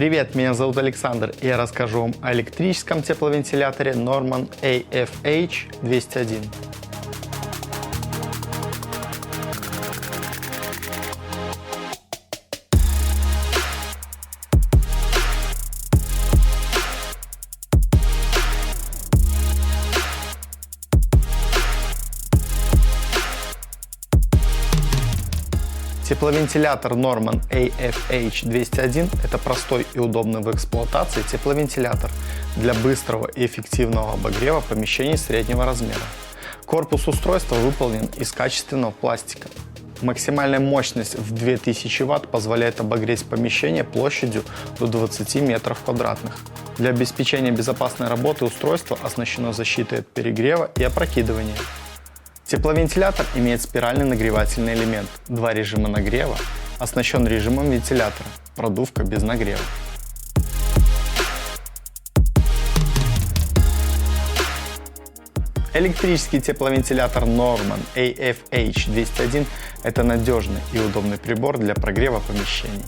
Привет, меня зовут Александр, и я расскажу вам о электрическом тепловентиляторе Norman AFH201. Тепловентилятор Norman AFH201 – это простой и удобный в эксплуатации тепловентилятор для быстрого и эффективного обогрева помещений среднего размера. Корпус устройства выполнен из качественного пластика. Максимальная мощность в 2000 Вт позволяет обогреть помещение площадью до 20 метров квадратных. Для обеспечения безопасной работы устройство оснащено защитой от перегрева и опрокидывания. Тепловентилятор имеет спиральный нагревательный элемент, два режима нагрева, оснащен режимом вентилятора, продувка без нагрева. Электрический тепловентилятор Norman AFH201 – это надежный и удобный прибор для прогрева помещений.